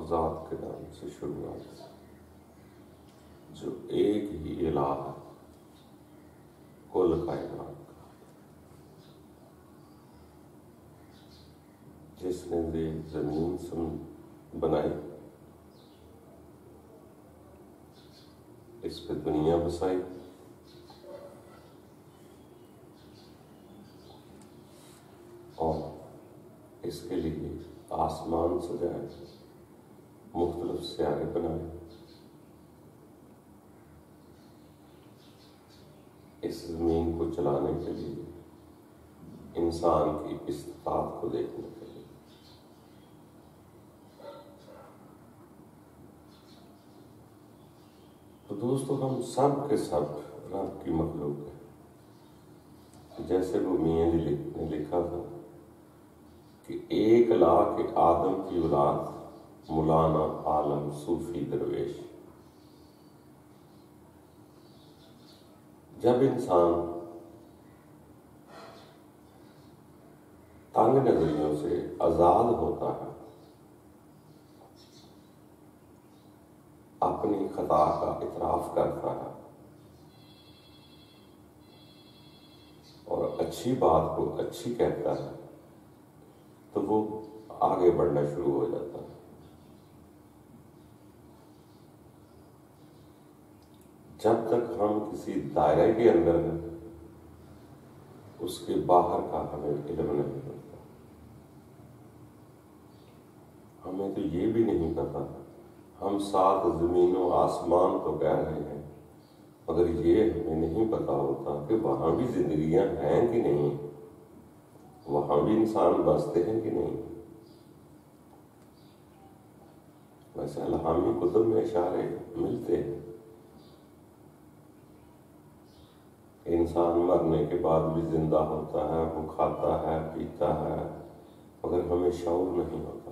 ذات کے نام سے شروعات، جو ایک ہی الہ ہے کل کائنات کا، جس نے زمین بنائی، اس پہ دنیا بسائی، اور اس کے لیے آسمان سجائے، مختلف سیارے بنائے، اس زمین کو چلانے کے لیے، انسان کی استطاعت کو دیکھنے کے لیے۔ تو دوستو، ہم سب کے سب رب کی مخلوق ہیں۔ جیسے وہ میاں جی نے لکھا تھا کہ 1,00,000 آدم کی اولاد مولانا عالم صوفی درویش۔ جب انسان تنگ نظریوں سے آزاد ہوتا ہے، اپنی خطا کا اعتراف کرتا ہے اور اچھی بات کو اچھی کہتا ہے، تو وہ آگے بڑھنا شروع ہو جاتا ہے۔ جب تک ہم کسی دائرے کے اندر ہیں، اس کے باہر کا ہمیں علم نہیں ہوتا۔ ہمیں تو یہ بھی نہیں پتا، ہم 7 زمین و آسمان تو کہہ رہے ہیں، مگر یہ ہمیں نہیں پتا ہوتا کہ وہاں بھی زندگیاں ہیں کہ نہیں، وہاں بھی انسان بستے ہیں کہ نہیں۔ ویسے الہامی کتب میں اشارے ملتے ہیں، انسان مرنے کے بعد بھی زندہ ہوتا ہے، وہ کھاتا ہے، پیتا ہے، مگر ہمیں شعور نہیں ہوتا۔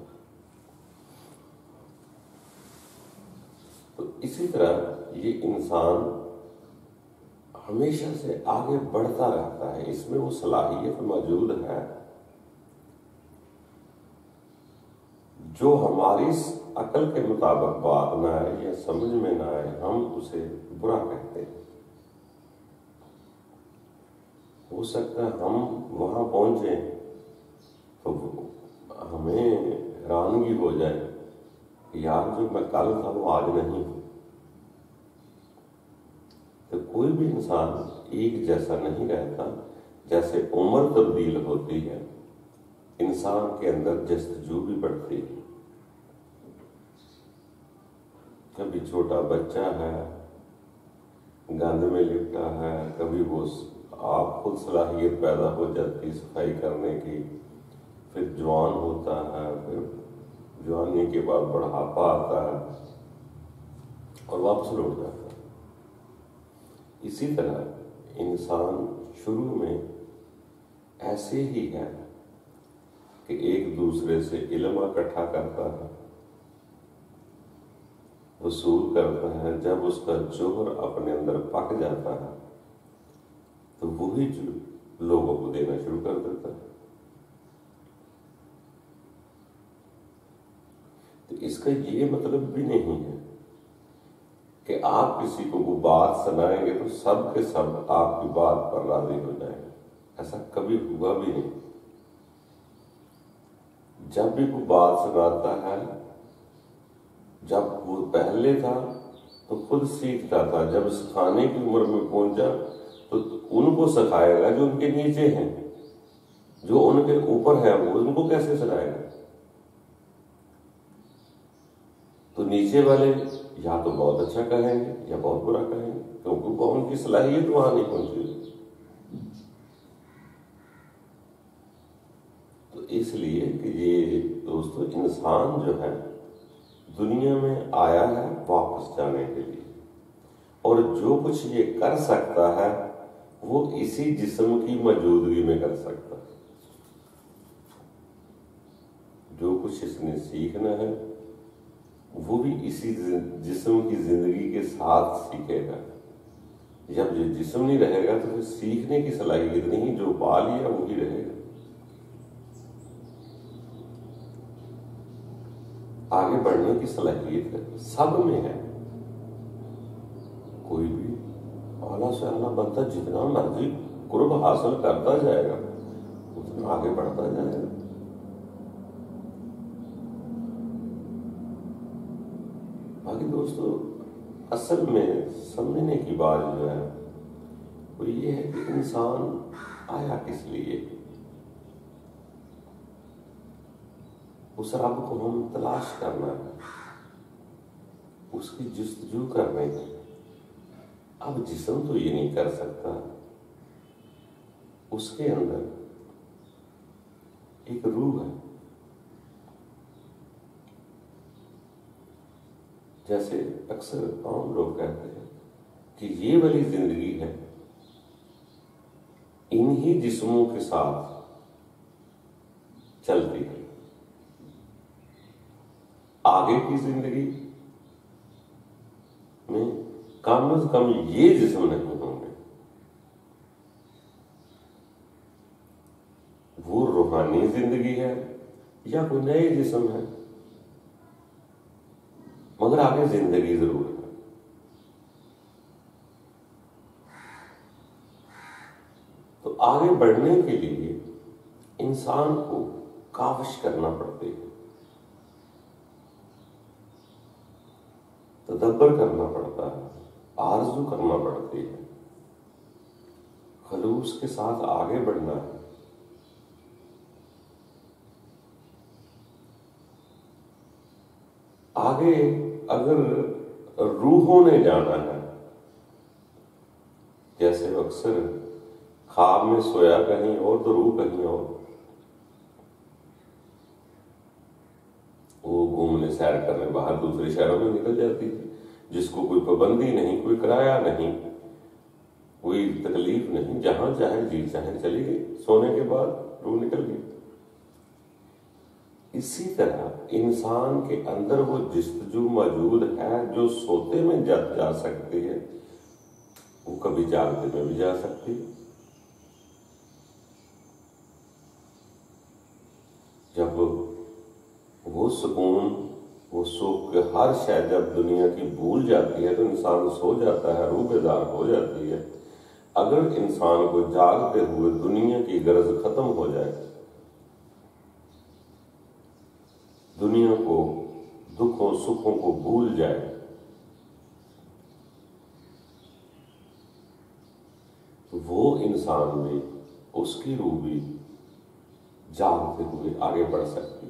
تو اسی طرح یہ انسان ہمیشہ سے آگے بڑھتا رہتا ہے، اس میں وہ صلاحیت موجود ہے جو ہماری عقل کے مطابق بات نہ آئے یا سمجھ میں نہ آئے، ہم اسے برا کہتے ہیں۔ ہو سکتا ہے ہم وہاں پہنچیں تو ہمیں حیرانگی ہو جائے کہ یار جو میں کل تھا وہ آج نہیں ہوں۔ تو کوئی بھی انسان ایک جیسا نہیں رہتا، جیسے عمر تبدیل ہوتی ہے، انسان کے اندر جستجو بھی بڑھتی ہے۔ کبھی چھوٹا بچہ ہے، گند میں لپٹا ہے، کبھی وہ آپ خود صلاحیت پیدا ہو جاتی صفائی کرنے کی، پھر جوان ہوتا ہے، پھر جوانی کے بعد بڑھاپا آتا ہے اور واپس لوٹ جاتا ہے۔ اسی طرح انسان شروع میں ایسے ہی ہے کہ ایک دوسرے سے علم اکٹھا کرتا ہے، وصول کرتا ہے۔ جب اس کا جوہر اپنے اندر پک جاتا ہے تو وہی جو لوگوں کو دینا شروع کر دیتا ہے۔ تو اس کا یہ مطلب بھی نہیں ہے کہ آپ کسی کو وہ بات سنائیں گے تو سب کے سب آپ کی بات پر راضی ہو جائیں گے، ایسا کبھی ہوا بھی نہیں۔ جب بھی کوئی بات سناتا ہے، جب وہ پہلے تھا تو خود سیکھتا تھا، جب سکھانے کی عمر میں پہنچا تو ان کو سکھائے گا جو ان کے نیچے ہیں، جو ان کے اوپر ہے وہ ان کو کیسے سکھائے گا؟ تو نیچے والے یا تو بہت اچھا کہیں گے یا بہت برا کہیں گے، کیونکہ ان کی صلاحیت وہاں نہیں پہنچی۔ تو اس لیے کہ یہ دوستو، انسان جو ہے دنیا میں آیا ہے واپس جانے کے لیے، اور جو کچھ یہ کر سکتا ہے وہ اسی جسم کی موجودگی میں کر سکتا ہے۔ جو کچھ اس نے سیکھنا ہے وہ بھی اسی جسم کی زندگی کے ساتھ سیکھے گا۔ جب یہ جسم نہیں رہے گا تو پھر سیکھنے کی صلاحیت نہیں، جو پا لیا وہی رہے گا۔ آگے بڑھنے کی صلاحیت سب میں ہے. کوئی بھی اعلیٰ سے اعلیٰ بندہ جتنا مرضی قرب حاصل کرتا جائے گا اتنا آگے بڑھتا جائے گا. باقی دوستو اصل میں سمجھنے کی بات جو ہے وہ یہ ہے کہ انسان آیا کس لیے. اس رب کو ہم تلاش کرنا ہے، اس کی جستجو کرنے کی. اب جسم تو یہ نہیں کر سکتا، اس کے اندر ایک روح ہے. جیسے اکثر عام لوگ کہتے ہیں کہ یہ والی زندگی ہے انہی جسموں کے ساتھ چلتی ہے، آگے کی زندگی میں کم از کم یہ جسم نہیں ہوں گے. وہ روحانی زندگی ہے یا کوئی نئے جسم ہے، مگر آگے زندگی ضرور ہے. تو آگے بڑھنے کے لیے انسان کو کاوش کرنا پڑتی ہے، تدبر کرنا پڑتا ہے، آرزو کرنا پڑتی ہے، خلوص کے ساتھ آگے بڑھنا ہے. آگے اگر روحوں نے جانا ہے، جیسے اکثر خواب میں سویا کہیں اور تو روح کہیں اور، وہ گھومنے سیر کرنے باہر دوسرے شہروں میں نکل جاتی تھی، جس کو کوئی پابندی نہیں، کوئی کرایہ نہیں، کوئی تکلیف نہیں، جہاں چاہے جی چاہے چلی گئی، سونے کے بعد روح نکل گئی. اسی طرح انسان کے اندر وہ جستجو موجود ہے جو سوتے میں جا سکتی ہے، وہ کبھی جاگتے میں بھی جا سکتی ہے. جب وہ سکون، وہ سکھ، ہر شے جب دنیا کی بھول جاتی ہے تو انسان سو جاتا ہے، روح بیدار ہو جاتی ہے. اگر انسان کو جاگتے ہوئے دنیا کی غرض ختم ہو جائے، دنیا کو، دکھوں سکھوں کو بھول جائے، تو وہ انسان بھی، اس کی روح بھی جاگتے ہوئے آگے بڑھ سکتی.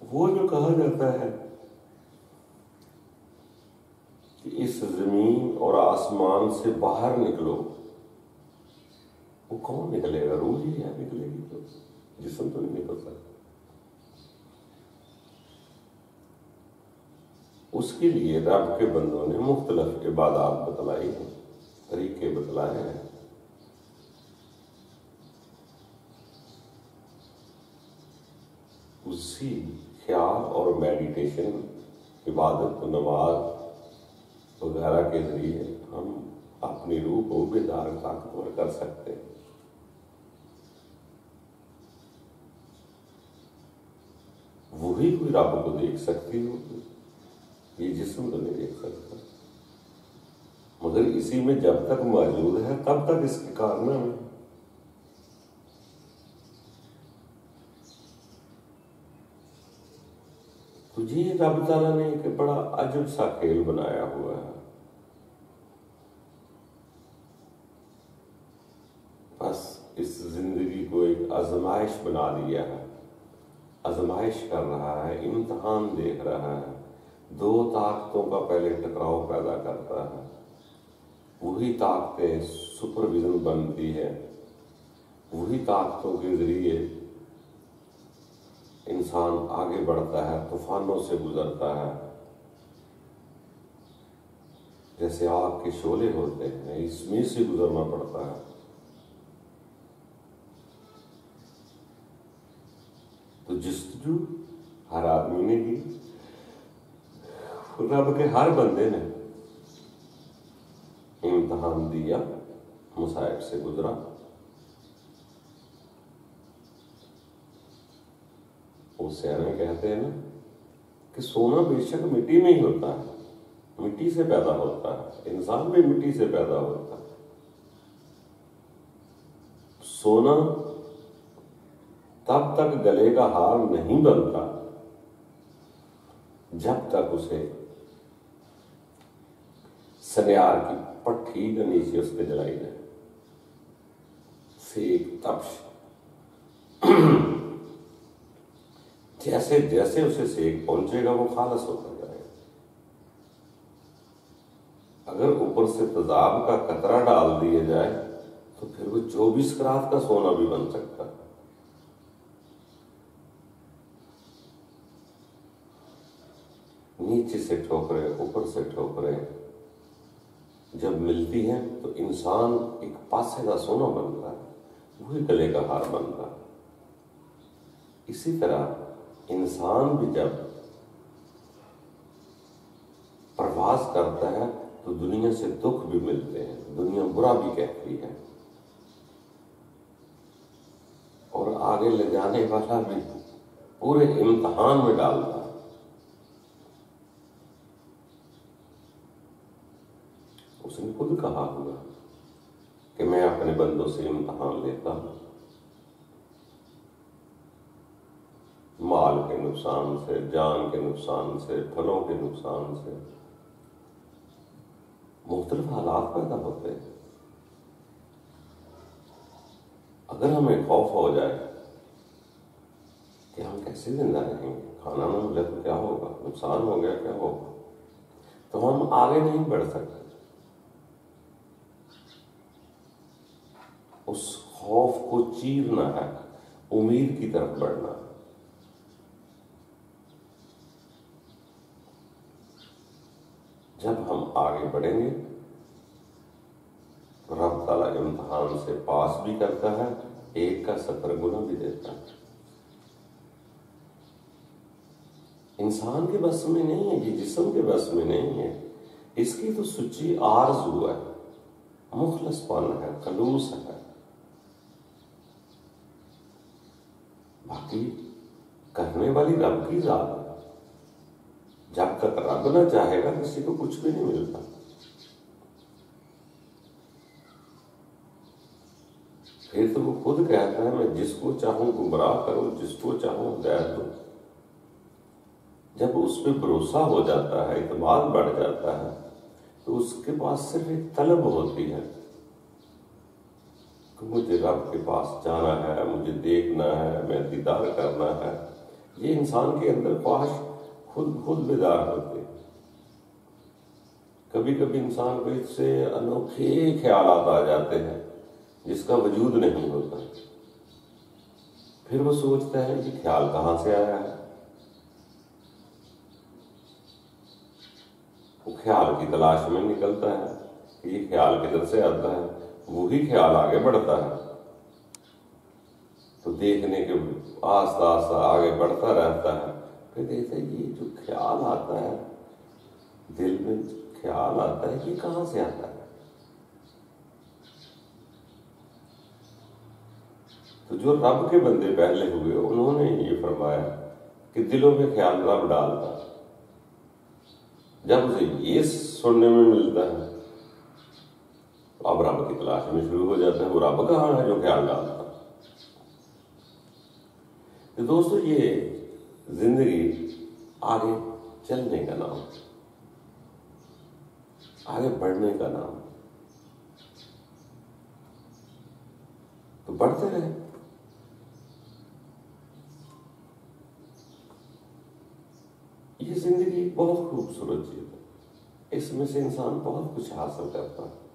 وہ جو کہا جاتا ہے کہ اس زمین اور آسمان سے باہر نکلو، وہ کون نکلے گا؟ روح ہی ہے نکلے گی، تو جسم تو نہیں نکل سکتا. اس کے لیے رب کے بندوں نے مختلف عبادات بتلائی ہیں، طریقے بتلائے ہیں. اسی خیال اور میڈیٹیشن، عبادت و نماز وغیرہ کے ذریعے ہم اپنی روح کو بیدار طاقتور کر سکتے ہیں. وہی کوئی رب کو دیکھ سکتی ہوگی، یہ جسم تو نہیں دیکھ سکتا، مگر اسی میں جب تک موجود ہے تب تک اس کے کارنامے. تو یہ رب تعالیٰ نے ایک بڑا عجب سا کھیل بنایا ہوا ہے. بس اس زندگی کو ایک آزمائش بنا دیا ہے، آزمائش کر رہا ہے، امتحان دیکھ رہا ہے. دو طاقتوں کا پہلے ٹکراؤ پیدا کرتا ہے، وہی طاقتیں سپرویژن بنتی ہے، وہی طاقتوں کے ذریعے انسان آگے بڑھتا ہے، طوفانوں سے گزرتا ہے. جیسے آگ کے شعلے ہوتے ہیں، اس میں سے گزرنا پڑتا ہے. تو جستجو ہر آدمی نے کی، رب کے ہر بندے نے امتحان دیا، مصائب سے گزرا. وہ سیانے کہتے ہیں نا کہ سونا بے شک مٹی میں ہی ہوتا ہے، مٹی سے پیدا ہوتا ہے، انسان بھی مٹی سے پیدا ہوتا ہے۔ سونا تب تک گلے کا ہار نہیں بنتا جب تک اسے سنیار کی پٹھی کے نیچے اس کے جلائی جائے، سیک تپش، جیسے جیسے اسے سیک پہنچے گا وہ خالص ہوتا جائے گا۔ اگر اوپر سے تیزاب کا قطرہ ڈال دیا جائے تو پھر وہ 24 کرات کا سونا بھی بن سکتا ہے۔ نیچے سے ٹھوکریں اوپر سے ٹھوکریں جب ملتی ہیں تو انسان ایک پاسدہ سونا بنتا ہے، وہی گلے کا ہار بنتا ہے۔ اسی طرح انسان بھی جب پرواز کرتا ہے تو دنیا سے دکھ بھی ملتے ہیں، دنیا برا بھی کہتی ہے، اور آگے لے جانے والا بھی پورے امتحان میں ڈالتا ہے۔ اس نے خود کہا ہوا کہ میں اپنے بندوں سے امتحان لیتا ہوں، مال کے نقصان سے، جان کے نقصان سے، پھلوں کے نقصان سے، مختلف حالات پیدا ہوتے ہیں۔ اگر ہمیں خوف ہو جائے کہ ہم کیسے زندہ رہیں گے، کھانا نہ ملے تو کیا ہوگا، نقصان ہو گیا کیا ہوگا، تو ہم آگے نہیں بڑھ سکتے۔ اس خوف کو چیرنا ہے، امید کی طرف بڑھنا ہے۔ جب ہم آگے بڑھیں گے تو رب تعالیٰ امتحان سے پاس بھی کرتا ہے، 1 کا 70 گنا بھی دیتا ہے۔ انسان کے بس میں نہیں ہے، یہ جسم کے بس میں نہیں ہے، اس کی تو سچی آرزو ہے، مخلص پن ہے، خلوص ہے۔ باقی کرنے والی رب کی ذات ہے، جب تک رب نہ چاہے گا کسی کو کچھ بھی نہیں ملتا۔ پھر تو وہ خود کہتا ہے میں جس کو چاہوں گمراہ کروں، جس کو چاہوں ہدایت دوں۔ جب اس پہ بھروسہ ہو جاتا ہے، اعتماد بڑھ جاتا ہے، تو اس کے پاس صرف ایک طلب ہوتی ہے کہ مجھے رب کے پاس جانا ہے، مجھے دیکھنا ہے، میں دیدار کرنا ہے۔ یہ انسان کے اندر خواہش خود بیدار ہوتے۔ کبھی کبھی انسان کو اس سے انوکھے خیالات آ جاتے ہیں جس کا وجود نہیں ہوتا، پھر وہ سوچتا ہے یہ خیال کہاں سے آیا ہے، وہ خیال کی تلاش میں نکلتا ہے کہ یہ خیال کدھر سے آتا ہے، وہی خیال آگے بڑھتا ہے، تو دیکھنے کے آہستہ آہستہ آگے بڑھتا رہتا ہے، پھر دیکھتا ہے یہ جو خیال آتا ہے، دل میں خیال آتا ہے، یہ کہاں سے آتا ہے؟ تو جو رب کے بندے پہلے ہوئے انہوں نے یہ فرمایا کہ دلوں میں خیال رب ڈالتا، جب اسے یہ سننے میں ملتا ہے تو اب رب کی تلاش میں شروع ہو جاتا ہے، وہ رب کہاں ہے جو خیال ڈالتا۔ تو دوستو یہ زندگی آگے چلنے کا نام، آگے بڑھنے کا نام، تو بڑھتے رہے۔ یہ زندگی بہت خوبصورت چیز ہے، اس میں سے انسان بہت کچھ حاصل کرتا ہے۔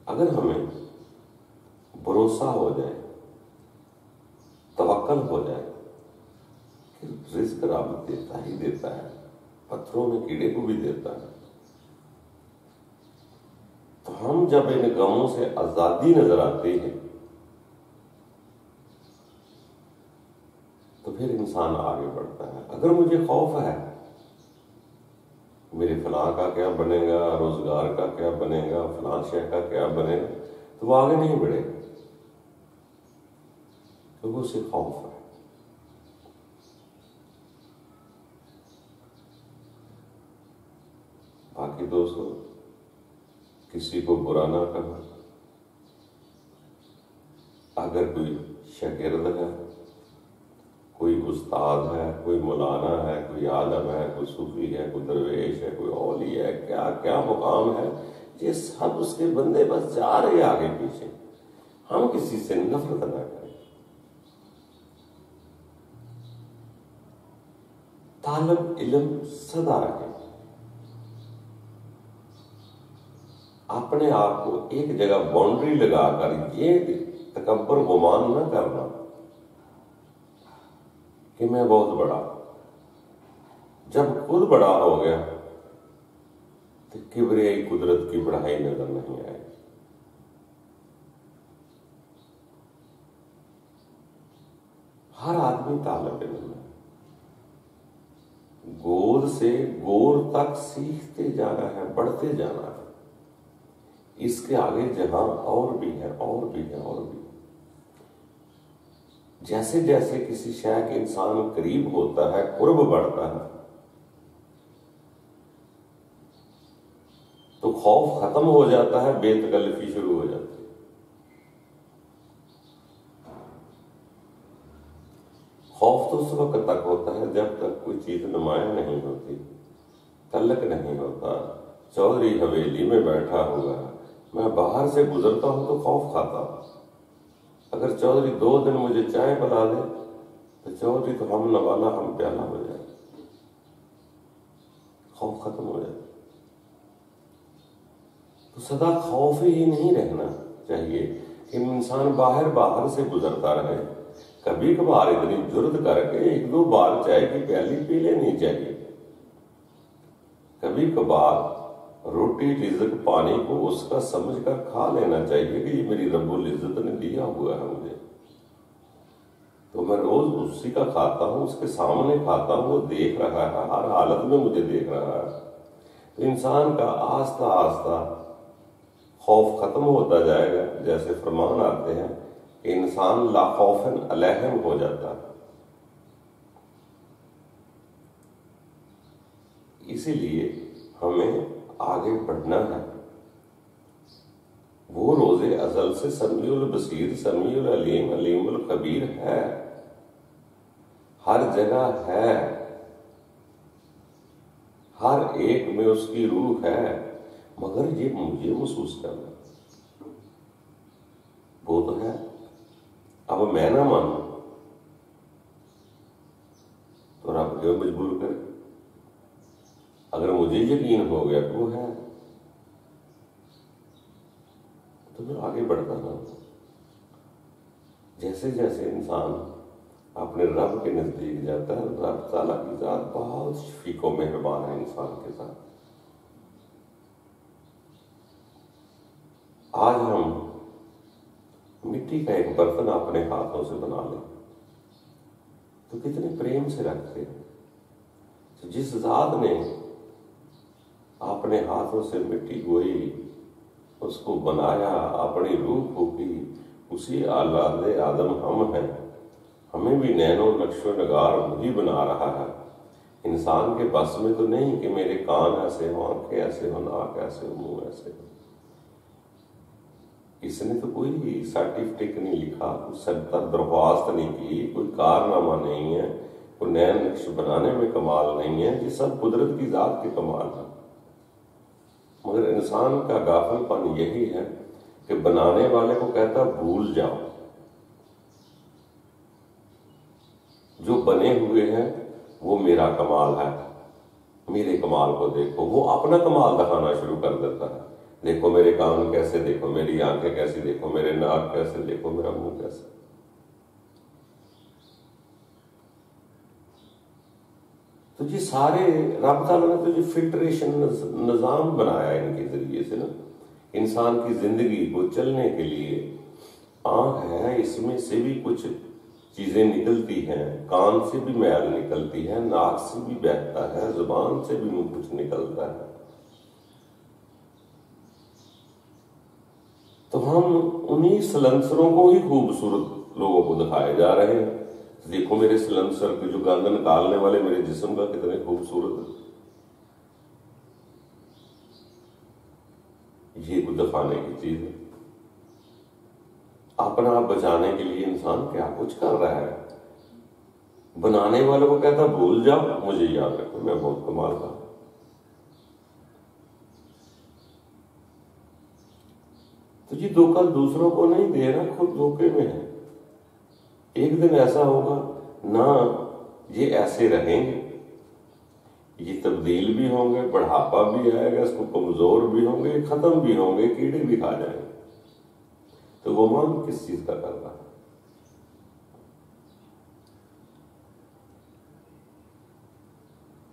اگر ہمیں بھروسہ ہو جائے، توکل ہو جائے کہ رزق رب دیتا ہی دیتا ہے، پتھروں میں کیڑے کو بھی دیتا ہے، تو ہم جب ان غموں سے آزادی نظر آتی ہے تو پھر انسان آگے بڑھتا ہے۔ اگر مجھے خوف ہے میرے فلاں کا کیا بنے گا، روزگار کا کیا بنے گا، فلاں شے کا کیا بنے گا، تو وہ آگے نہیں بڑھے گا، کیونکہ اسے خوف ہے. باقی دوستوں، کسی کو برا نہ کہا. اگر کوئی شاگرد ہے، کوئی استاد ہے، کوئی مولانا ہے، کوئی عالم ہے، کوئی صوفی ہے، کوئی درویش ہے، کوئی اولی ہے، کیا کیا مقام ہے، یہ سب اس کے بندے بس جا رہے آگے پیچھے. ہم کسی سے نفرت نہ کریں. طالب علم سدا رہے. اپنے آپ کو ایک جگہ باؤنڈری لگا کر یہ تکبر گمان نہ کرنا کہ میں بہت بڑا. جب خود بڑا ہو گیا تو کبریائی قدرت کی بڑائی نظر نہیں آئے. ہر آدمی طالب علم ہے. گود سے گور تک سیکھتے جانا ہے، بڑھتے جانا ہے. اس کے آگے جہاں اور بھی ہے، اور بھی ہے، اور بھی. جیسے جیسے کسی شے کے انسان قریب ہوتا ہے، قرب بڑھتا ہے، تو خوف ختم ہو جاتا ہے، بے تکلفی شروع ہو جاتی ہے. خوف تو اس وقت تک ہوتا ہے جب تک کوئی چیز نمایاں نہیں ہوتی، تعلق نہیں ہوتا. چودھری حویلی میں بیٹھا ہوا ہے، میں باہر سے گزرتا ہوں تو خوف کھاتا ہوں. اگر چودھری 2 دن مجھے چائے پلا دے تو چودھری تو ہم نوالا ہم پیالہ ہو جائے، خوف ختم ہو جائے. تو سدا خوف ہی نہیں رہنا چاہیے کہ انسان باہر سے گزرتا رہے. کبھی کبھار اتنی جرت کر کے 1-2 بار چائے کی پیالی پی لینی چاہیے. کبھی کبھار روٹی رزق پانی کو اس کا سمجھ کر کھا لینا چاہیے کہ یہ میری رب العزت نے دیا ہوا ہے مجھے، تو میں روز اسی کا کھاتا ہوں، اس کے سامنے کھاتا ہوں، وہ دیکھ رہا ہے، ہر حالت میں مجھے دیکھ رہا ہے. تو انسان کا آہستہ آہستہ خوف ختم ہوتا جائے گا. جیسے فرمان آتے ہیں کہ انسان لا خوفن علیہم ہو جاتا ہے. اسی لیے ہمیں آگے بڑھنا ہے. وہ روز ازل سے سمیع البصیر، سمیع العلیم، علیم الخبیر ہے، ہر جگہ ہے، ہر ایک میں اس کی روح ہے. مگر یہ مجھے محسوس کرنا وہ تو ہے. اب میں نہ مانوں تو رب کیوں مجبور کرے؟ اگر مجھے یقین ہو گیا کہ وہ ہے تو پھر آگے بڑھتا نہ. جیسے جیسے انسان اپنے رب کے نزدیک جاتا ہے، رب تعالیٰ کی ذات بہت شفیق و مہربان ہے انسان کے ساتھ. آج ہم مٹی کا ایک برتن اپنے ہاتھوں سے بنا لیں تو کتنے پریم سے رکھتے ہیں. جس ذات نے اپنے ہاتھوں سے مٹی گوئی، اس کو بنایا، اپنی روح پھونکی، اسی اولاد آدم ہم ہیں. ہمیں بھی نین و نقش و نگار وہی بنا رہا ہے. انسان کے بس میں تو نہیں کہ میرے کان ایسے ہوں، آنکھیں ایسے ہوں، ناک ایسے ہوں، منہ ایسے ہوں. اس نے تو کوئی سرٹیفکیٹ نہیں لکھا، کوئی سرتا درخواست نہیں کی، کوئی کارنامہ نہیں ہے، کوئی نیا نقش بنانے میں کمال نہیں ہے. یہ سب قدرت کی ذات کے کمال ہے. مگر انسان کا غافل پن یہی ہے کہ بنانے والے کو کہتا بھول جاؤ، جو بنے ہوئے ہیں وہ میرا کمال ہے، میرے کمال کو دیکھو. وہ اپنا کمال دکھانا شروع کر دیتا ہے. دیکھو میرے کان کیسے، دیکھو میری آنکھیں کیسی، دیکھو میرے ناک کیسے، دیکھو میرا منہ کیسے. تو یہ سارے رب تعالیٰ نے تو یہ فلٹریشن نظام بنایا ان کے ذریعے سے نا. انسان کی زندگی کو چلنے کے لیے آنکھ ہے، اس میں سے بھی کچھ چیزیں نکلتی ہیں، کان سے بھی میل نکلتی ہے، ناک سے بھی بہتا ہے، زبان سے بھی کچھ نکلتا ہے. تو ہم انہی سلنسروں کو ہی خوبصورت لوگوں کو دکھائے جا رہے ہیں. دیکھو میرے سلنسر کے جو گند نکالنے والے میرے جسم کا کتنے خوبصورت ہے. یہ کچھ دکھانے کی چیز ہے. اپنا آپ بچانے کے لیے انسان کیا کچھ کر رہا ہے. بنانے والوں کو کہتا بھول جاؤ، مجھے یاد رکھو میں بہت کمال کا. تو یہ دھوکہ دوسروں کو نہیں دے رہا، خود دھوکے میں ہے. ایک دن ایسا ہوگا نہ یہ ایسے رہیں گے، یہ تبدیل بھی ہوں گے، بڑھاپا بھی آئے گا، اس کو کمزور بھی ہوں گے، ختم بھی ہوں گے، کیڑے بھی کھا جائیں گے. تو وہ مان کس چیز کا کر رہا ہے؟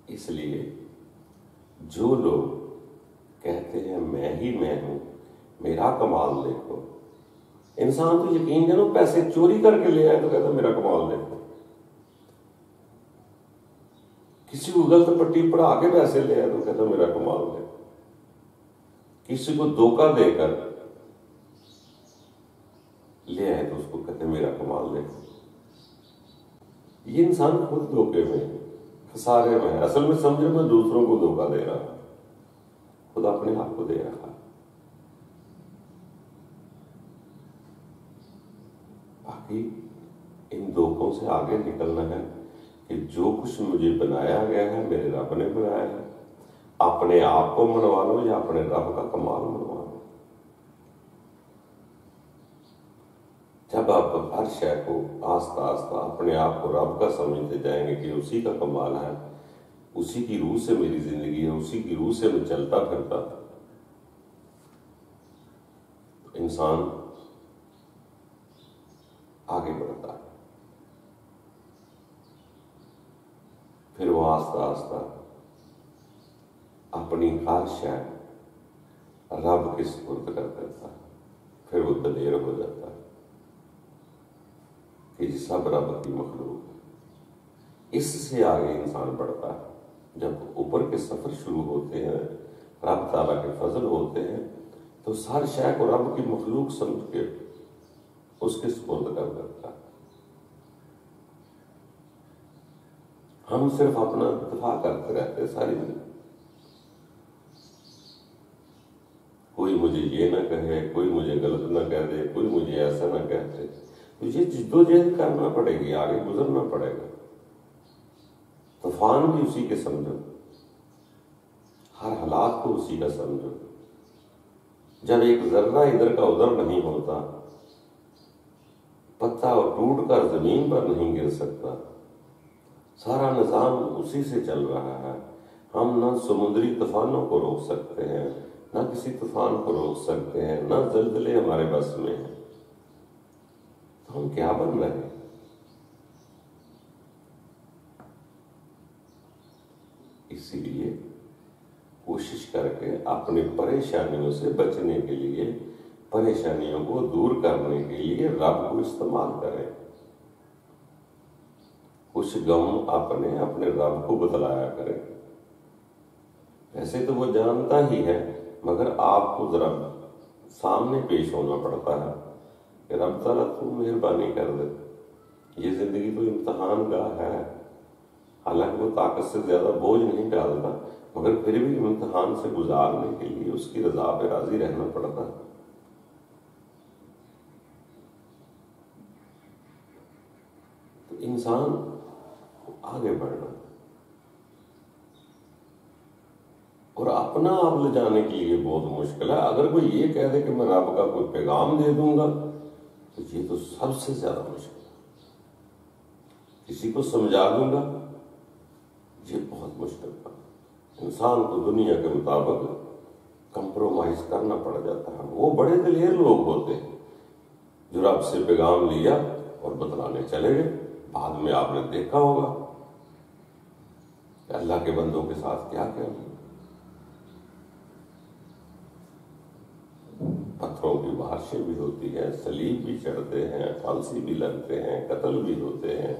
اس لیے جو لوگ کہتے ہیں میں ہی میں ہوں، میرا کمال دیکھو. انسان تو یقین جانو پیسے چوری کر کے لے آئے تو کہتا میرا کمال دیکھو. کسی کو غلط پٹی پڑھا کے پیسے لے آئے تو کہتا میرا کمال دیکھو. کسی کو دھوکہ دے کر لے آئے تو اس کو کہتے میرا کمال دیکھو. یہ انسان خود دھوکے میں، خسارے میں ہے. اصل میں سمجھو میں دوسروں کو دھوکہ دے رہا، خود اپنے آپ کو دے رہا. باقی ان دھوکوں سے آگے نکلنا ہے کہ جو کچھ مجھے بنایا گیا ہے میرے رب نے بنایا ہے. اپنے آپ کو منوا لو یا اپنے رب کا کمال منوا لو. جب آپ ہر شے کو آہستہ آہستہ اپنے آپ کو رب کا سمجھتے جائیں گے کہ اسی کا کمال ہے، اسی کی روح سے میری زندگی ہے، اسی کی روح سے میں چلتا پھرتا، انسان آگے بڑھتا ہے. پھر وہ آہستہ آہستہ اپنی ہر شے رب کے سپرد کر دیتا ہے. پھر وہ دلیر ہو جاتا ہے کہ یہ سب رب کی مخلوق ہے. اس سے آگے انسان بڑھتا ہے. جب اوپر کے سفر شروع ہوتے ہیں، رب تعالیٰ کے فضل ہوتے ہیں، تو ہر شے کو رب کی مخلوق سمجھ کے اس کے سپرد کر دیتا ہے. ہم صرف اپنا دفاع کرتے رہتے ساری زندگی. کوئی مجھے یہ نہ کہے، کوئی مجھے غلط نہ کہہ دے، کوئی مجھے ایسا نہ کہتے. تو یہ جدوجہد کرنا پڑے گی، آگے گزرنا پڑے گا. طوفان بھی اسی کے سمجھو، ہر حالات کو اسی کا سمجھو. جب ایک ذرہ ادھر کا ادھر نہیں ہوتا، پتا اور ٹوٹ کر زمین پر نہیں گر سکتا، سارا نظام اسی سے چل رہا ہے. ہم نہ سمندری طوفانوں کو روک سکتے ہیں، نہ کسی طوفان کو روک سکتے ہیں، نہ زلزلے ہمارے بس میں ہیں. تو ہم کیا بن رہے ہیں؟ اسی لیے کوشش کر کے اپنی پریشانیوں سے بچنے کے لیے، پریشانیوں کو دور کرنے کے لیے رب کو استعمال کریں. کچھ غم اپنے رب کو بتلایا کریں. ویسے تو وہ جانتا ہی ہے، مگر آپ کو ذرا سامنے پیش ہونا پڑتا ہے کہ رب تعالیٰ تو مہربانی کر دے. یہ زندگی تو امتحان گاہ ہے. حالانکہ وہ طاقت سے زیادہ بوجھ نہیں ڈالتا، مگر پھر بھی امتحان سے گزارنے کے لیے اس کی رضا پہ راضی رہنا پڑتا ہے. تو انسان آگے بڑھنا اور اپنا آپ لے جانے کے لیے بہت مشکل ہے. اگر کوئی یہ کہہ دے کہ میں رب کا کوئی پیغام دے دوں گا تو یہ تو سب سے زیادہ مشکل ہے. کسی کو سمجھا دوں گا، یہ بہت مشکل ہے. انسان کو دنیا کے مطابق کمپرومائز کرنا پڑ جاتا ہے. وہ بڑے دلیر لوگ ہوتے ہیں جو رب سے پیغام لیا اور بتلانے چلے گئے. بعد میں آپ نے دیکھا ہوگا کہ اللہ کے بندوں کے ساتھ کیا کیا. پتھروں کی بارشیں بھی ہوتی ہیں، صلیب بھی چڑھتے ہیں، پھانسی بھی لگتے ہیں، قتل بھی ہوتے ہیں.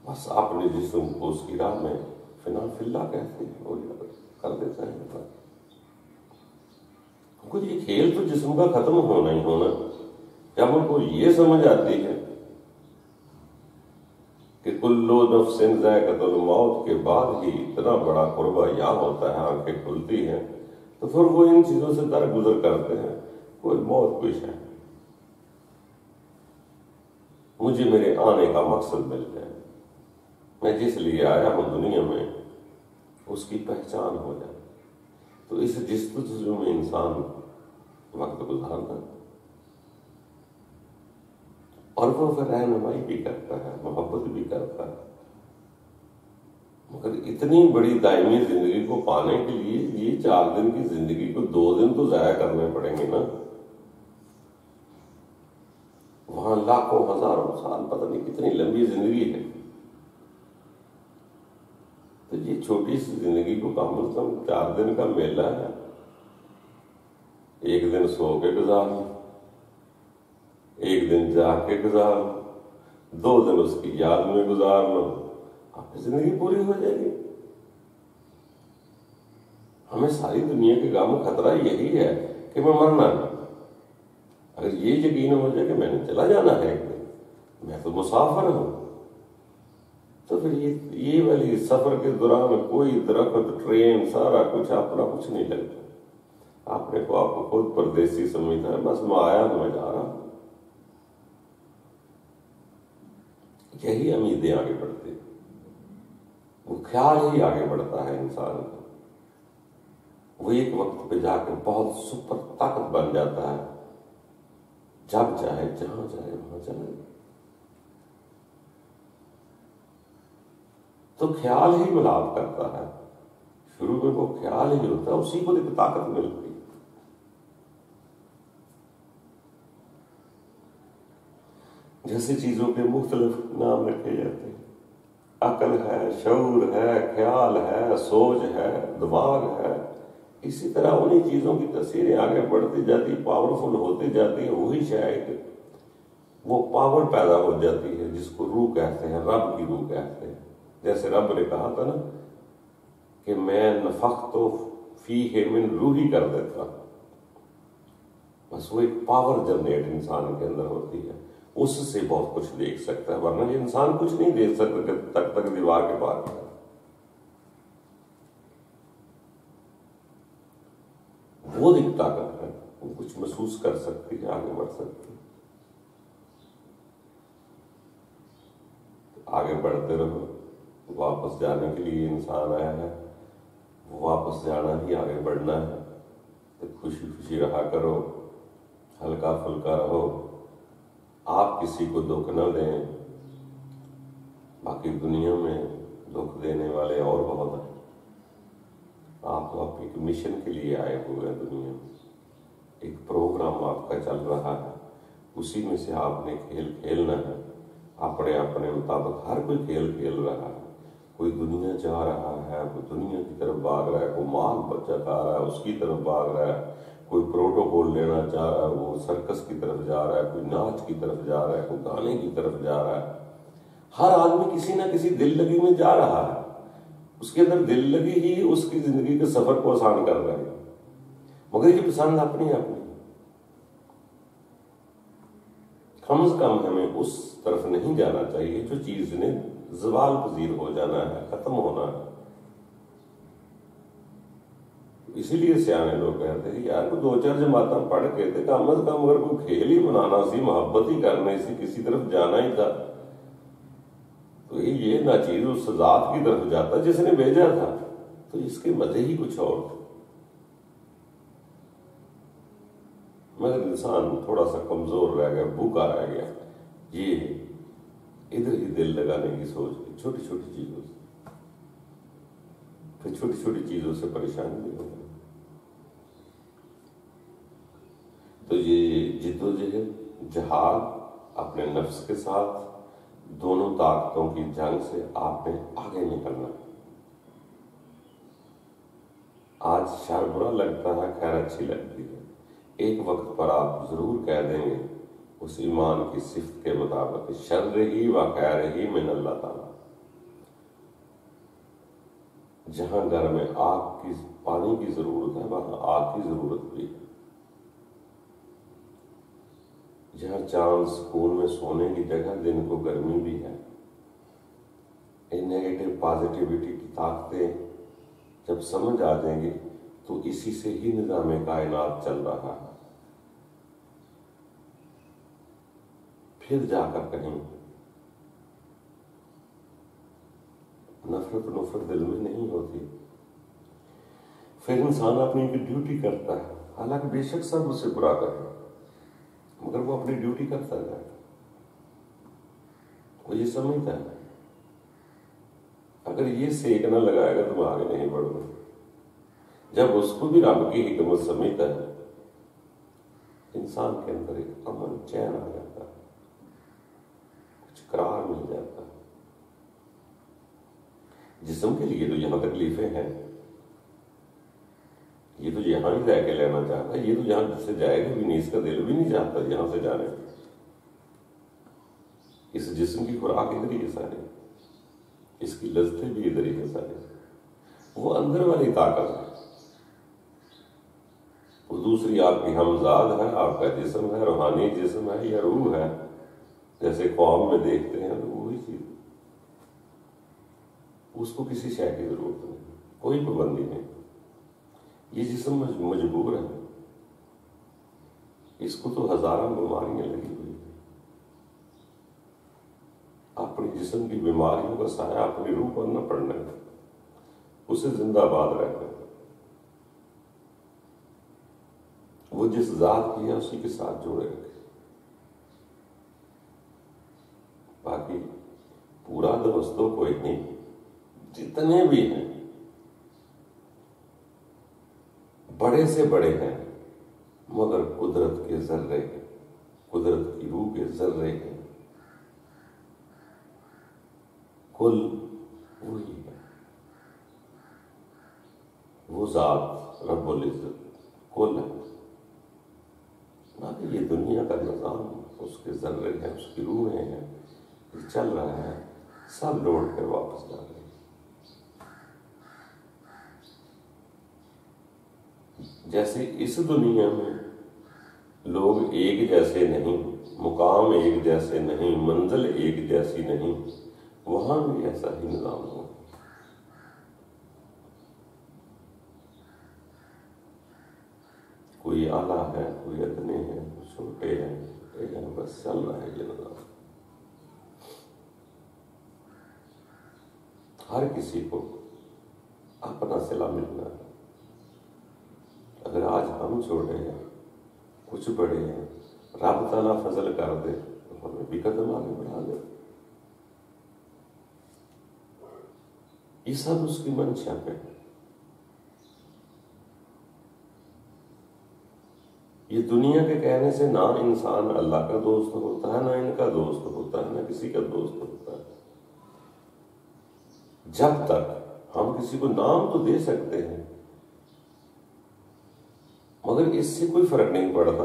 بس اپنے جسم کو اس کی راہ میں فنا فی اللہ کہتے ہیں اور کر دیتا ہے. کیونکہ یہ کھیل تو جسم کا ختم ہونا ہی ہونا. جب ان کو یہ سمجھ آتی ہے کہ کلو نفس ذائقۃ الموت کے بعد ہی اتنا بڑا قربہ یہاں ہوتا ہے، آنکھیں کھلتی ہیں، تو پھر وہ ان چیزوں سے درگزر کرتے ہیں. کوئی موت کوئی شے، مجھے میرے آنے کا مقصد مل جائے، میں جس لیے آیا ہوں دنیا میں اس کی پہچان ہو جائے. تو اس جستجو میں انسان وقت گزارتا ہے، اور وہ پھر رہنمائی بھی کرتا ہے، محبت بھی کرتا ہے. مگر اتنی بڑی دائمی زندگی کو پانے کے لیے یہ 4 دن کی زندگی کو 2 دن تو ضائع کرنے پڑیں گے نا. وہاں لاکھوں ہزاروں سال، پتہ نہیں کتنی لمبی زندگی ہے. تو یہ چھوٹی سی زندگی کو کم از کم 4 دن کا میلہ ہے. 1 دن سو کے گزار لو، 1 دن جاگ کے گزار لو، 2 دن اس کی یاد میں گزار لو، آپ کی زندگی پوری ہو جائے گی. ہمیں ساری دنیا کے غم خطرہ یہی ہے کہ میں مرنا نہیں. اگر یہ یقین ہو جائے کہ میں نے چلا جانا ہے ایک دن، میں تو مسافر ہوں، تو پھر یہ والی سفر کے دوران کوئی درخت، ٹرین، سارا کچھ اپنا کچھ نہیں لگتا. اپنے کو آپ کو خود پردیسی سمجھتا ہے، بس میں آیا ہوں، میں جا رہا ہوں. یہی امیدیں آگے بڑھتی، وہ خیال ہی آگے بڑھتا ہے انسان کا. وہ ایک وقت پہ جا کے بہت سپر طاقت بن جاتا ہے، جب چاہے جہاں چاہے وہاں چلے. تو خیال ہی ملاب کرتا ہے. شروع میں وہ خیال ہی ہوتا ہے، اسی کو ایک طاقت ملتی. جیسے چیزوں کے مختلف نام رکھے جاتے ہیں، عقل ہے، شعور ہے، خیال ہے، سوچ ہے، دماغ ہے، اسی طرح انہی چیزوں کی تصویریں آگے بڑھتی جاتی، پاورفل ہوتی جاتی ہیں. وہی شاید وہ پاور پیدا ہو جاتی ہے جس کو روح کہتے ہیں، رب کی روح کہتے ہیں. جیسے رب نے کہا تھا نا کہ میں نفخت فیہ من روحی کر دیتا. بس وہ ایک پاور جنریٹ انسان کے اندر ہوتی ہے، اس سے بہت کچھ دیکھ سکتا ہے. ورنہ یہ انسان کچھ نہیں دیکھ سکتا کہ تک دیوار کے پار ہے. وہ ایک طاقت ہے، وہ کچھ محسوس کر سکتی ہے، آگے بڑھ سکتی ہے. آگے بڑھتے رہو. واپس جانے کے لیے انسان آیا ہے، واپس جانا ہی آگے بڑھنا ہے. تو خوشی خوشی رہا کرو، ہلکا پھلکا رہو، آپ کسی کو دکھ نہ دیں. باقی دنیا میں دکھ دینے والے اور بہت ہیں. آپ ایک مشن کے لیے آئے ہوئے ہیں دنیا میں، ایک پروگرام آپ کا چل رہا ہے، اسی میں سے آپ نے کھیل کھیلنا ہے. اپنے اپنے مطابق ہر کوئی کھیل کھیل رہا ہے. کوئی دنیا چاہ رہا ہے، کوئی دنیا کی طرف بھاگ رہا ہے، کوئی مال بچہ کھا رہا ہے اس کی طرف بھاگ رہا ہے، کوئی پروٹوکول لینا چاہ رہا ہے وہ سرکس کی طرف جا رہا ہے، کوئی ناچ کی طرف جا رہا ہے، کوئی گانے کی طرف جا رہا ہے. ہر آدمی کسی نہ کسی دل لگی میں جا رہا ہے. اس کے اندر دل لگی ہی اس کی زندگی کے سفر کو آسان کر رہے ہیں. مگر یہ پسند اپنی اپنی. کم از کم ہمیں اس طرف نہیں جانا چاہیے جو چیز نے زوال پذیر ہو جانا ہے، ختم ہونا ہے. اسی لیے سیانے لوگ کہتے ہیں یار کوئی 2-4 جماعتیں پڑھ کے تھے، کم از کم اگر کوئی کھیل ہی بنانا سی، محبت ہی کرنی سی، کسی طرف جانا ہی تھا، تو یہ ناچیز اس ذات کی طرف جاتا جس نے بھیجا تھا. تو اس کے مزے ہی کچھ اور تھے. مگر انسان تھوڑا سا کمزور رہ گیا، بھوکا رہ گیا. یہ ادھر ہی دل لگانے کی سوچ کی، چھوٹی چھوٹی چیزوں سے، پھر چھوٹی چھوٹی چیزوں سے پریشان بھی ہو گئے. تو یہ جدوجہد، جہاد اپنے نفس کے ساتھ، دونوں طاقتوں کی جنگ سے آپ نے آگے نکلنا. آج شر برا لگتا ہے، خیر اچھی لگتی ہے. ایک وقت پر آپ ضرور کہہ دیں گے اس ایمان کی صفت کے مطابق، شر ہی و خیر ہی من اللہ تعالی. جہاں گھر میں آگ کی، پانی کی ضرورت ہے، وہاں آگ کی ضرورت بھی ہے. جہاں چاند سکون میں سونے کی جگہ دن کو گرمی بھی ہے. نیگیٹو پازیٹیوٹی کی طاقتیں جب سمجھ آ جائیں گے تو اسی سے ہی نظام کائنات چل رہا ہے. پھر جا کر کہیں نفرت دل میں نہیں ہوتی. پھر انسان اپنی ڈیوٹی کرتا ہے، حالانکہ بے شک سب اسے برا کرے مگر وہ اپنی ڈیوٹی کرتا ہے. وہ یہ سمجھتا ہے اگر یہ سیک نہ لگائے گا تو وہ آگے نہیں بڑھ گا. جب اس کو بھی رب کی حکمت سمجھتا ہے انسان کے اندر ایک امن چین آ جاتا ہے، کچھ قرار مل جاتا ہے. جسم کے لیے تو یہاں تکلیفیں ہیں، یہ تو یہاں ہی رہ کے لینا چاہتا ہے، یہ تو یہاں سے جائے گا بھی نہیں، اس کا دل بھی نہیں چاہتا یہاں سے جانے. اس جسم کی خوراک ادھر ہی ہے ساری، اس کی لذتیں بھی ادھر ہی ہے ساری. وہ اندر والی طاقت ہے، وہ دوسری آپ کی ہمزاد ہے، آپ کا جسم ہے، روحانی جسم ہے یا روح ہے، جیسے قوم میں دیکھتے ہیں تو وہی چیز. اس کو کسی شے کی ضرورت نہیں، کوئی پابندی نہیں. یہ جسم مجبور ہے، اس کو تو ہزاروں بیماریاں لگی ہوئی ہیں. اپنی جسم کی بیماریوں کا سایہ اپنی روح پر نہ پڑنے کا، اسے زندہ باد رہنا. وہ جس ذات کی ہے اسی کے ساتھ جوڑے رکھے. باقی پورا دوستوں کوئی نہیں، جتنے بھی ہیں بڑے سے بڑے ہیں مگر قدرت کے ذرے ہیں، قدرت کی روح کے ذرے ہیں. کل وہی ہے، وہ ذات رب العزت کل ہے. باقی یہ دنیا کا نظام اس کے ذرے ہیں، اس کی روحیں ہیں، یہ چل رہا ہے، سب لوٹ کر واپس جا رہے ہیں. جیسے اس دنیا میں لوگ ایک جیسے نہیں، مقام ایک جیسے نہیں، منزل ایک جیسی نہیں، وہاں بھی ایسا ہی نظام ہو. کوئی اعلیٰ ہے، کوئی ادنے ہیں، کوئی چھوٹے ہیں، بس چل رہا ہے یہ نظام. ہر کسی کو اپنا صلہ ملنا ہے. اگر آج ہم چھوٹے ہیں، کچھ بڑے ہیں، رب تعالیٰ فضل کر دے تو ہمیں بھی قدم آگے بڑھا دے. یہ سب اس کی منشا ہے. یہ دنیا کے کہنے سے نہ انسان اللہ کا دوست ہوتا ہے، نہ ان کا دوست ہوتا ہے، نہ کسی کا دوست ہوتا ہے. جب تک ہم کسی کو نام تو دے سکتے ہیں مگر اس سے کوئی فرق نہیں پڑتا.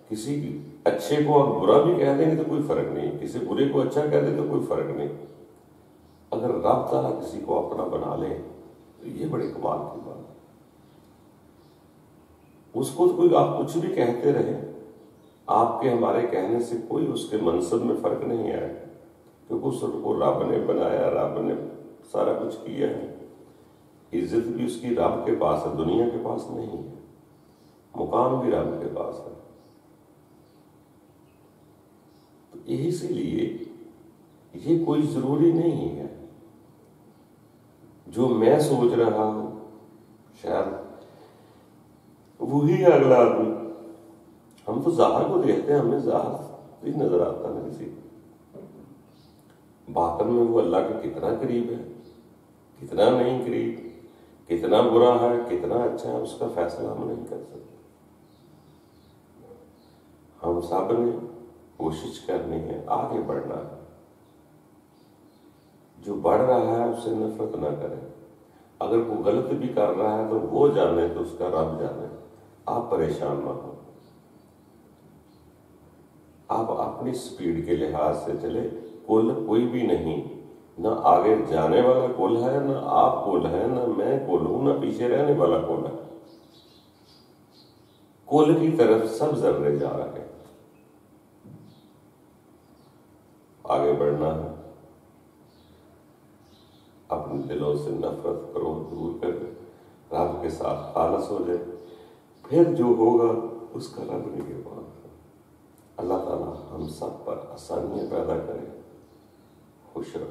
کسی اچھے کو آپ برا بھی کہہ دیں گے تو کوئی فرق نہیں، کسی برے کو اچھا کہہ دیں تو کوئی فرق نہیں. اگر رب تعالیٰ کسی کو اپنا بنا لے تو یہ بڑے کمال کی بات ہے. اس کو تو کوئی آپ کچھ بھی کہتے رہے، آپ کے ہمارے کہنے سے کوئی اس کے منصب میں فرق نہیں آئے، کیونکہ اس کو رب نے بنایا، رب نے سارا کچھ کیا ہے. عزت بھی اس کی رب کے پاس ہے، دنیا کے پاس نہیں ہے. مقام بھی رب کے پاس ہے. تو اسی لیے یہ کوئی ضروری نہیں ہے جو میں سوچ رہا ہوں شاید وہی اگلا آدمی. ہم تو ظاہر کو دیکھتے ہیں، ہمیں ظاہر ہی نظر آتا ہے کسی کو، باطن میں وہ اللہ کے کتنا قریب ہے، کتنا نہیں قریب، کتنا برا ہے، کتنا اچھا ہے، اس کا فیصلہ ہم نہیں کر سکتے. ہم سب نے کوشش کرنی ہے، آگے بڑھنا ہے. جو بڑھ رہا ہے اس سے نفرت نہ کرے. اگر کوئی غلط بھی کر رہا ہے تو وہ جانے تو اس کا رب جانے، آپ پریشان نہ ہو. آپ اپنی سپیڈ کے لحاظ سے چلے. کل کوئی بھی نہیں، نہ آگے جانے والا کل ہے، نہ آپ کل ہے، نہ میں کل ہوں، نہ پیچھے رہنے والا کل ہے. کل کی طرف سب ذرے جا رہے ہیں. آگے بڑھنا ہے، اپنے دلوں سے نفرت کرو دور کر رب کے ساتھ خالص ہو جائے، پھر جو ہوگا اس کا رب نگہبان ہے۔ اللہ تعالیٰ ہم سب پر آسانیاں پیدا کرے۔ خوش رہو۔